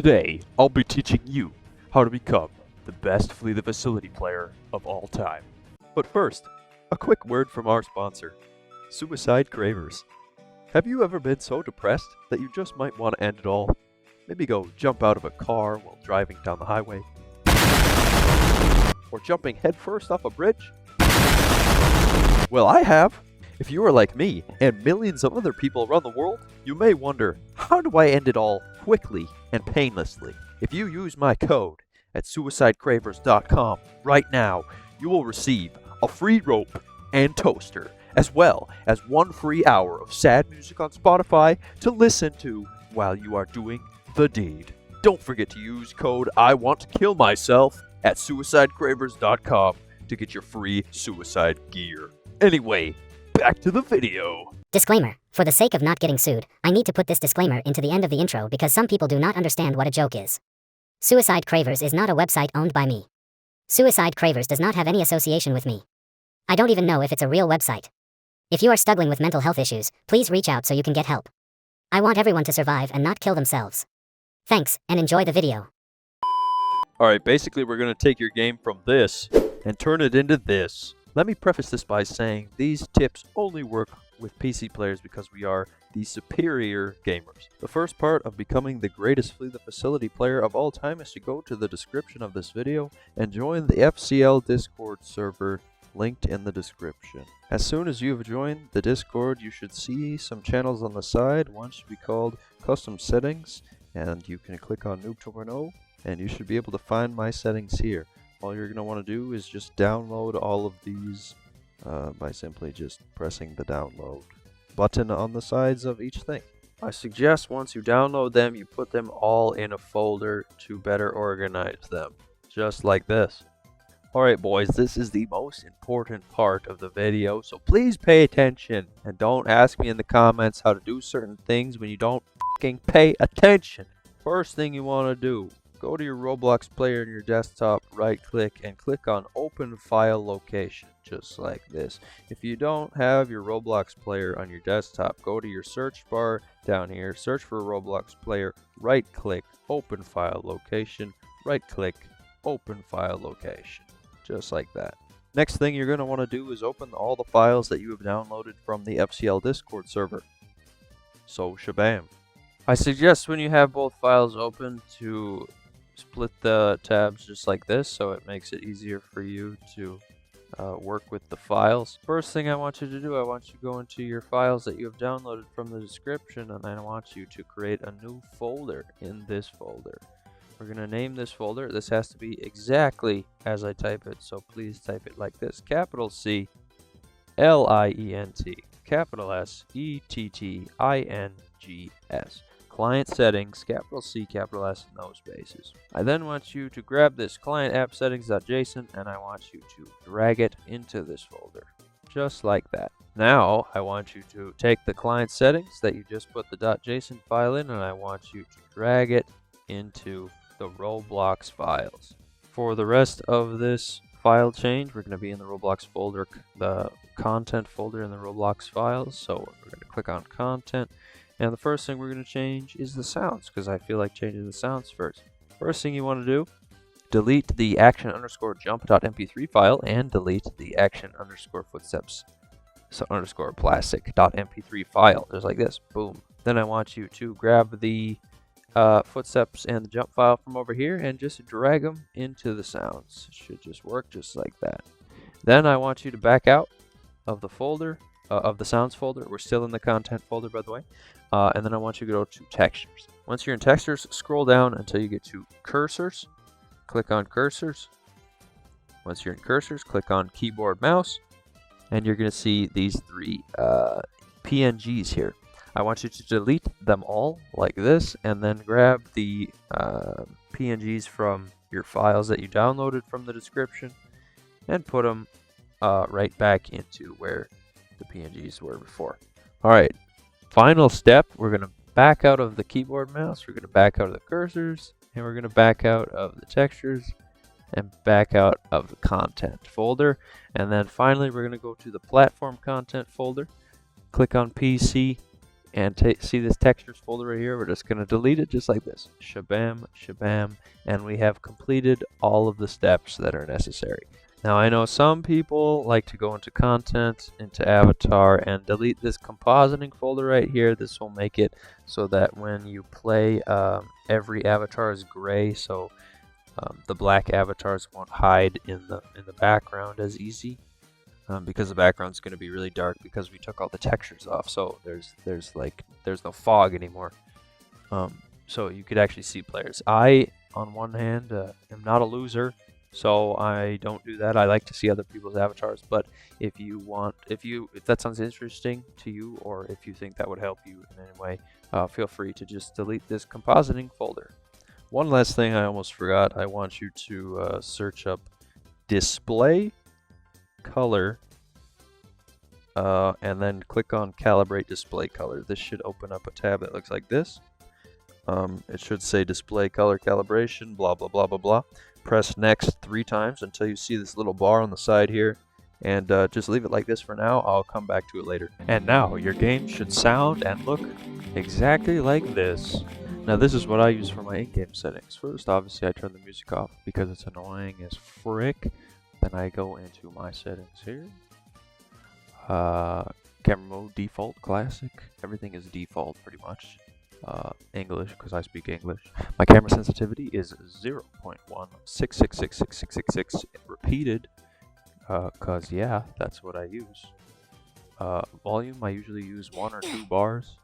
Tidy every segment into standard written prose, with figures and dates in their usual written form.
Today, I'll be teaching you how to become the best Flee the Facility player of all time. But first, a quick word from our sponsor, Suicide Cravers. Have you ever been so depressed that you just might want to end it all? Maybe go jump out of a car while driving down the highway? Or jumping headfirst off a bridge? Well, I have! If you are like me and millions of other people around the world, you may wonder, how do I end it all quickly and painlessly? If you use my code at suicidecravers.com right now, you will receive a free rope and toaster, as well as 1 free hour of sad music on Spotify to listen to while you are doing the deed. Don't forget to use code I want to kill myself at suicidecravers.com to get your free suicide gear. Anyway, back to the video. Disclaimer. For the sake of not getting sued, I need to put this disclaimer into the end of the intro because some people do not understand what a joke is. Suicide Cravers is not a website owned by me. Suicide Cravers does not have any association with me. I don't even know if it's a real website. If you are struggling with mental health issues, please reach out so you can get help. I want everyone to survive and not kill themselves. Thanks, and enjoy the video. Alright, basically we're going to take your game from this and turn it into this. Let me preface this by saying these tips only work with PC players because we are the superior gamers. The first part of becoming the greatest Flee the Facility player of all time is to go to the description of this video and join the FCL Discord server linked in the description. As soon as you have joined the Discord, you should see some channels on the side. One should be called Custom Settings, and you can click on Noob 2.0 and you should be able to find my settings here. All you're going to want to do is just download all of these by simply just pressing the download button on the sides of each thing. I suggest once you download them, you put them all in a folder to better organize them, just like this. Alright boys, this is the most important part of the video, so please pay attention and don't ask me in the comments how to do certain things when you don't fucking pay attention. First thing you want to do, go to your Roblox player in your desktop, right click and click on open file location, just like this. If you don't have your Roblox player on your desktop, go to your search bar down here, search for Roblox player, right click, open file location, right click, open file location, just like that. Next thing you're going to want to do is open all the files that you have downloaded from the FCL Discord server. So shabam. I suggest when you have both files open to split the tabs just like this, so it makes it easier for you to work with the files. First thing I want you to do, I want you to go into your files that you have downloaded from the description, and I want you to create a new folder in this folder. We're going to name this folder. This has to be exactly as I type it, so please type it like this. Capital C L-I-E-N-T, capital S E-T-T-I-N-G-S. Client settings, capital C, capital S, no spaces. I then want you to grab this client app settings.json and I want you to drag it into this folder, just like that. Now I want you to take the client settings that you just put the .json file in and I want you to drag it into the Roblox files. For the rest of this file change, we're going to be in the Roblox folder, the content folder in the Roblox files. So we're going to click on content. And the first thing we're going to change is the sounds, because I feel like changing the sounds first. First thing you want to do, delete the action_jump.mp3 file and delete the action_footsteps plastic.mp3 file, just like this. Boom. Then I want you to grab the footsteps and the jump file from over here and just drag them into the sounds. It should just work just like that. Then I want you to back out of the folder, of the sounds folder. We're still in the content folder, by the way. And then I want you to go to textures. Once you're in textures, scroll down until you get to cursors. Click on cursors. Once you're in cursors, click on keyboard mouse. And you're going to see these 3 PNGs here. I want you to delete them all like this and then grab the PNGs from your files that you downloaded from the description and put them right back into where the PNGs were before. Alright, final step, we're going to back out of the keyboard mouse, we're going to back out of the cursors, and we're going to back out of the textures and back out of the content folder. And then finally we're going to go to the platform content folder, click on PC, And see this textures folder right here? We're just going to delete it just like this. Shabam, shabam. And we have completed all of the steps that are necessary. Now I know some people like to go into content, into avatar, and delete this compositing folder right here. This will make it so that when you play, every avatar is gray, so the black avatars won't hide in the background as easy. Because the background's going to be really dark because we took all the textures off, so there's no fog anymore. So you could actually see players. I, on one hand, am not a loser, so I don't do that. I like to see other people's avatars, but if that sounds interesting to you, or if you think that would help you in any way, feel free to just delete this compositing folder. One last thing I almost forgot. I want you to search up display color, and then click on calibrate display color. This should open up a tab that looks like this. It should say display color calibration, blah blah blah blah blah. Press next 3 times until you see this little bar on the side here, and just leave it like this for now. I'll come back to it later. And now your game should sound and look exactly like this. Now this is what I use for my in-game settings. First, obviously, I turn the music off because it's annoying as frick. Then I go into my settings here. Camera mode, default, classic. Everything is default pretty much. English, because I speak English. My camera sensitivity is 0.166666666 repeated, cause yeah, that's what I use. Volume, I usually use 1 or 2 bars,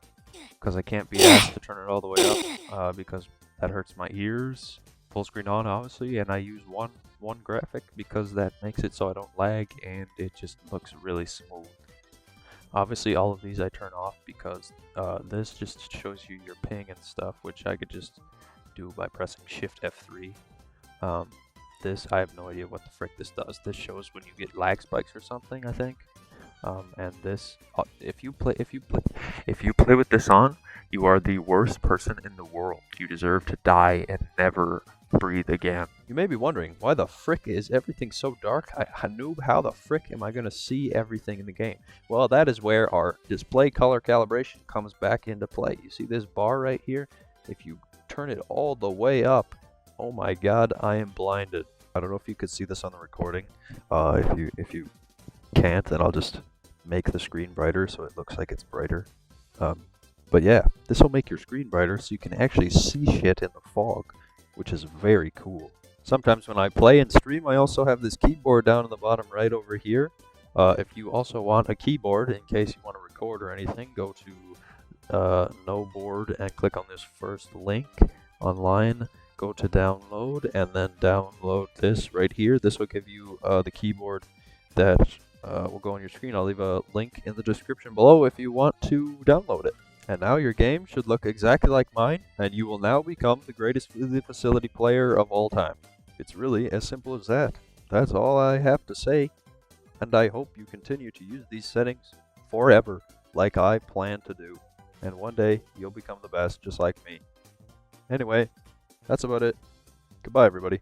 cause I can't be asked to turn it all the way up, because that hurts my ears. Full screen on, obviously, and I use one graphic because that makes it so I don't lag and it just looks really smooth. Obviously, all of these I turn off because this just shows you your ping and stuff, which I could just do by pressing Shift F3. This, I have no idea what the frick this does. This shows when you get lag spikes or something, I think. And this, if you play with this on, you are the worst person in the world. You deserve to die and never breathe again. You may be wondering, why the frick is everything so dark? Noob, how the frick am I going to see everything in the game? Well, that is where our display color calibration comes back into play. You see this bar right here? If you turn it all the way up, oh my god, I am blinded. I don't know if you could see this on the recording. If you can't, then I'll just make the screen brighter so it looks like it's brighter. But yeah, this will make your screen brighter so you can actually see shit in the fog, which is very cool. Sometimes when I play and stream, I also have this keyboard down in the bottom right over here. If you also want a keyboard, in case you want to record or anything, go to no board and click on this first link online. Go to download and then download this right here. This will give you the keyboard that will go on your screen. I'll leave a link in the description below if you want to download it. And now your game should look exactly like mine, and you will now become the greatest facility player of all time. It's really as simple as that. That's all I have to say, and I hope you continue to use these settings forever, like I plan to do. And one day, you'll become the best, just like me. Anyway, that's about it. Goodbye, everybody.